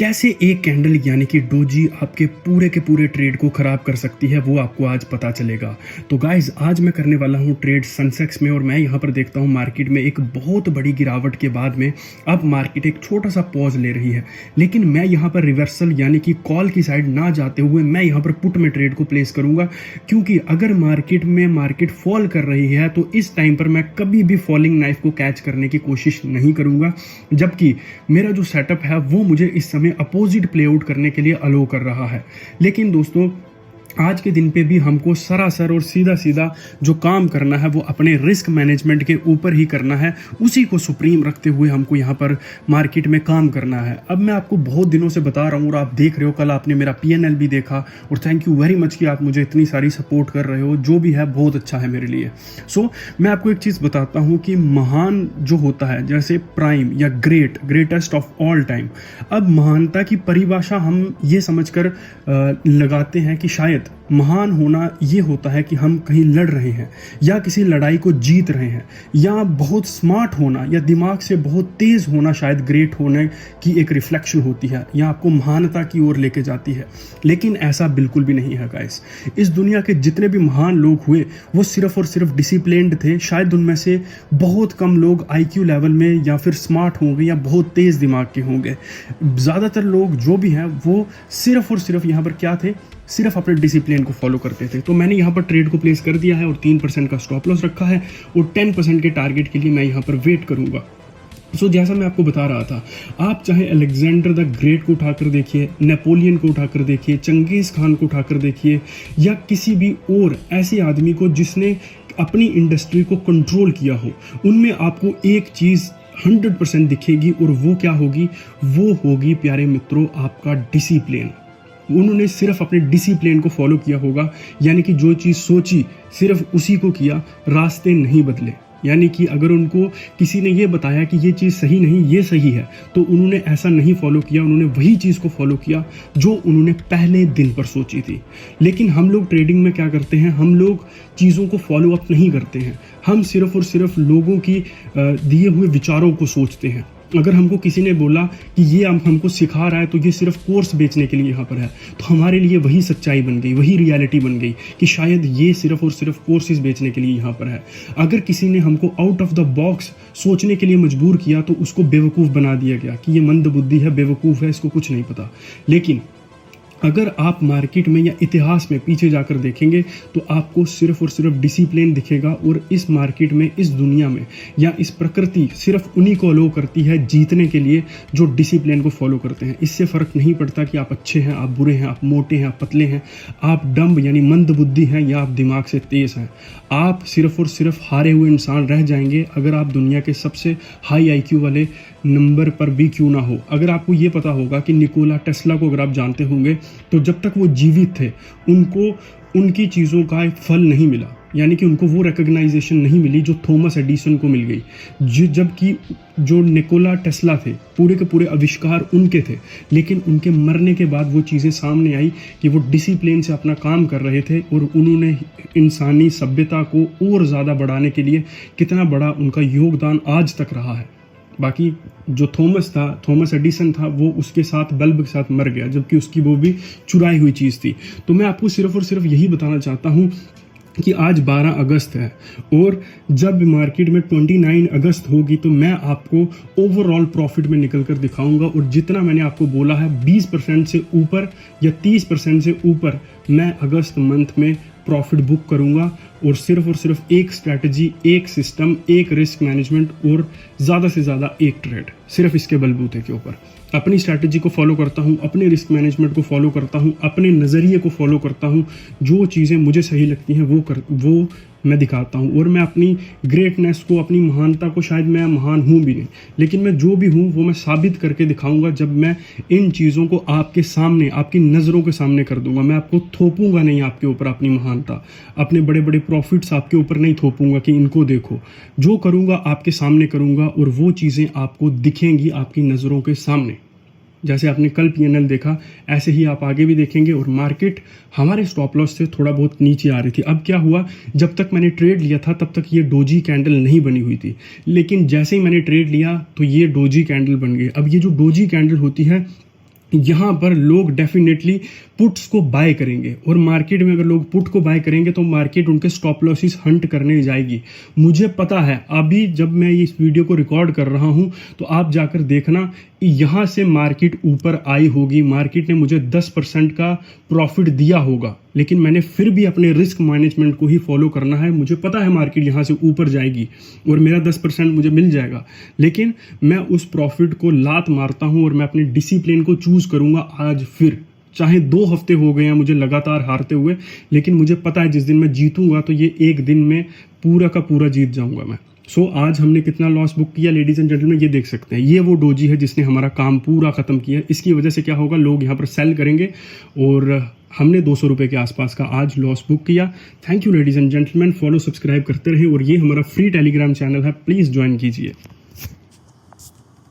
कैसे एक कैंडल यानी कि डोजी आपके पूरे के पूरे ट्रेड को ख़राब कर सकती है वो आपको आज पता चलेगा। तो गाइज आज मैं करने वाला हूँ ट्रेड सेंसेक्स में और मैं यहाँ पर देखता हूँ मार्केट में एक बहुत बड़ी गिरावट के बाद में अब मार्केट एक छोटा सा पॉज ले रही है, लेकिन मैं यहाँ पर रिवर्सल यानी कि कॉल की साइड ना जाते हुए मैं यहाँ पर पुट में ट्रेड को प्लेस करूँगा, क्योंकि अगर मार्केट फॉल कर रही है तो इस टाइम पर मैं कभी भी फॉलिंग नाइफ को कैच करने की कोशिश नहीं करूँगा, जबकि मेरा जो सेटअप है वो मुझे इस समय अपोजिट प्ले आउट करने के लिए अलो कर रहा है। लेकिन दोस्तों आज के दिन पे भी हमको सरासर और सीधा सीधा जो काम करना है वो अपने रिस्क मैनेजमेंट के ऊपर ही करना है, उसी को सुप्रीम रखते हुए हमको यहाँ पर मार्केट में काम करना है। अब मैं आपको बहुत दिनों से बता रहा हूँ और आप देख रहे हो, कल आपने मेरा PNL भी देखा और थैंक यू वेरी मच कि आप मुझे इतनी सारी सपोर्ट कर रहे हो, जो भी है बहुत अच्छा है मेरे लिए। मैं आपको एक चीज़ बताता हूँ कि महान जो होता है जैसे प्राइम या ग्रेटेस्ट ऑफ ऑल टाइम, अब महानता की परिभाषा हम ये समझकर लगाते हैं कि शायद महान होना ये होता है कि हम कहीं लड़ रहे हैं या किसी लड़ाई को जीत रहे हैं, या बहुत स्मार्ट होना या दिमाग से बहुत तेज होना शायद ग्रेट होने की एक रिफ्लेक्शन होती है या आपको महानता की ओर लेके जाती है। लेकिन ऐसा बिल्कुल भी नहीं है गाइस। इस दुनिया के जितने भी महान लोग हुए वो सिर्फ और सिर्फ डिसिप्लिन्ड थे। शायद उनमें से बहुत कम लोग IQ लेवल में या फिर स्मार्ट होंगे या बहुत तेज दिमाग के होंगे। ज़्यादातर लोग जो भी हैं वो सिर्फ और सिर्फ यहाँ पर क्या थे, सिर्फ अपने डिसिप्लिन को फॉलो करते थे। तो मैंने यहाँ पर ट्रेड को प्लेस कर दिया है और 3% का स्टॉप लॉस रखा है और 10% के टारगेट के लिए मैं यहाँ पर वेट करूँगा। जैसा मैं आपको बता रहा था, आप चाहे अलेक्जेंडर द ग्रेट को उठाकर देखिए, नेपोलियन को उठाकर देखिए, चंगेज़ खान को उठाकर देखिए, या किसी भी और ऐसे आदमी को जिसने अपनी इंडस्ट्री को कंट्रोल किया हो, उनमें आपको एक चीज़ 100% दिखेगी और वो क्या होगी, वो होगी प्यारे मित्रों आपका डिसिप्लिन। उन्होंने सिर्फ अपने डिसिप्लिन को फॉलो किया होगा, यानी कि जो चीज़ सोची सिर्फ उसी को किया, रास्ते नहीं बदले। यानी कि अगर उनको किसी ने ये बताया कि ये चीज़ सही नहीं, ये सही है, तो उन्होंने ऐसा नहीं फॉलो किया, उन्होंने वही चीज़ को फॉलो किया जो उन्होंने पहले दिन पर सोची थी। लेकिन हम लोग ट्रेडिंग में क्या करते हैं, हम लोग चीज़ों को फॉलो अप नहीं करते हैं, हम सिर्फ और सिर्फ लोगों की दिए हुए विचारों को सोचते हैं। अगर हमको किसी ने बोला कि ये हमको सिखा रहा है तो ये सिर्फ कोर्स बेचने के लिए यहाँ पर है, तो हमारे लिए वही सच्चाई बन गई, वही रियलिटी बन गई कि शायद ये सिर्फ और सिर्फ कोर्सेज बेचने के लिए यहाँ पर है। अगर किसी ने हमको आउट ऑफ द बॉक्स सोचने के लिए मजबूर किया तो उसको बेवकूफ़ बना दिया गया कि ये मंद बुद्धि है, बेवकूफ़ है, इसको कुछ नहीं पता। लेकिन अगर आप मार्केट में या इतिहास में पीछे जाकर देखेंगे तो आपको सिर्फ और सिर्फ डिसिप्लिन दिखेगा, और इस मार्केट में, इस दुनिया में या इस प्रकृति सिर्फ उन्हीं को अलो करती है जीतने के लिए जो डिसिप्लिन को फॉलो करते हैं। इससे फ़र्क नहीं पड़ता कि आप अच्छे हैं, आप बुरे हैं, आप मोटे हैं, आप पतले हैं, आप डम्ब यानी मंद बुद्धि हैं या आप दिमाग से तेज़ हैं। आप सिर्फ और सिर्फ हारे हुए इंसान रह जाएंगे अगर आप दुनिया के सबसे हाई IQ वाले नंबर पर भी क्यों ना हो। अगर आपको ये पता होगा कि निकोला टेस्ला को अगर आप जानते होंगे तो जब तक वो जीवित थे उनको उनकी चीज़ों का फल नहीं मिला, यानी कि उनको वो रिकग्नाइजेशन नहीं मिली जो थॉमस एडिसन को मिल गई। जबकि जो निकोला टेस्ला थे पूरे के पूरे आविष्कार उनके थे, लेकिन उनके मरने के बाद वो चीज़ें सामने आई कि वो डिसिप्लिन से अपना काम कर रहे थे और उन्होंने इंसानी सभ्यता को और ज़्यादा बढ़ाने के लिए कितना बड़ा उनका योगदान आज तक रहा है। बाकी जो थॉमस एडिसन था वो उसके साथ बल्ब के साथ मर गया, जबकि उसकी वो भी चुराई हुई चीज़ थी। तो मैं आपको सिर्फ और सिर्फ यही बताना चाहता हूँ कि आज 12 अगस्त है और जब मार्केट में 29 अगस्त होगी तो मैं आपको ओवरऑल प्रॉफिट में निकल कर दिखाऊंगा, और जितना मैंने आपको बोला है 20% से ऊपर या 30% से ऊपर मैं अगस्त मंथ में प्रॉफिट बुक करूंगा, और सिर्फ एक स्ट्रैटेजी, एक सिस्टम, एक रिस्क मैनेजमेंट और ज़्यादा से ज़्यादा एक ट्रेड, सिर्फ इसके बलबूते के ऊपर अपनी स्ट्रैटेजी को फॉलो करता हूँ, अपने रिस्क मैनेजमेंट को फॉलो करता हूँ, अपने नज़रिए को फॉलो करता हूँ। जो चीज़ें मुझे सही लगती हैं वो मैं दिखाता हूँ, और मैं अपनी ग्रेटनेस को, अपनी महानता को, शायद मैं महान हूँ भी नहीं, लेकिन मैं जो भी हूँ वो मैं साबित करके दिखाऊंगा जब मैं इन चीज़ों को आपके सामने, आपकी नज़रों के सामने कर दूंगा। मैं आपको थोपूंगा नहीं आपके ऊपर अपनी महानता, अपने बड़े बड़े प्रॉफिट्स आपके ऊपर नहीं थोपूंगा कि इनको देखो। जो करूँगा आपके सामने करूँगा और वो चीज़ें आपको दिखेंगी आपकी नज़रों के सामने। जैसे आपने कल PNL देखा, ऐसे ही आप आगे भी देखेंगे। और मार्केट हमारे स्टॉप लॉस से थोड़ा बहुत नीचे आ रही थी। अब क्या हुआ, जब तक मैंने ट्रेड लिया था तब तक ये डोजी कैंडल नहीं बनी हुई थी, लेकिन जैसे ही मैंने ट्रेड लिया तो ये डोजी कैंडल बन गई। अब ये जो डोजी कैंडल होती है यहाँ पर लोग डेफिनेटली पुट्स को बाय करेंगे, और मार्केट में अगर लोग पुट को बाय करेंगे तो मार्केट उनके स्टॉप लॉसेस हंट करने जाएगी। मुझे पता है, अभी जब मैं इस वीडियो को रिकॉर्ड कर रहा हूँ तो आप जाकर देखना, यहाँ से मार्केट ऊपर आई होगी, मार्केट ने मुझे 10% का प्रॉफिट दिया होगा, लेकिन मैंने फिर भी अपने रिस्क मैनेजमेंट को ही फॉलो करना है। मुझे पता है मार्केट यहाँ से ऊपर जाएगी और मेरा 10% मुझे मिल जाएगा, लेकिन मैं उस प्रॉफिट को लात मारता हूँ और मैं अपने डिसिप्लिन को चूज करूँगा आज। फिर चाहे 2 हफ्ते हो गए हैं मुझे लगातार हारते हुए, लेकिन मुझे पता है जिस दिन मैं जीतूंगा तो ये एक दिन में पूरा का पूरा जीत जाऊंगा मैं। सो आज हमने कितना लॉस बुक किया लेडीज एंड जेंटलमैन, ये देख सकते हैं। ये वो डोजी है जिसने हमारा काम पूरा खत्म किया। इसकी वजह से क्या होगा, लोग यहाँ पर सेल करेंगे, और हमने 200 रुपये के आसपास का आज लॉस बुक किया। Thank you ladies and gentleman, follow subscribe करते रहे, और ये हमारा फ्री टेलीग्राम चैनल है, प्लीज़ ज्वाइन कीजिए।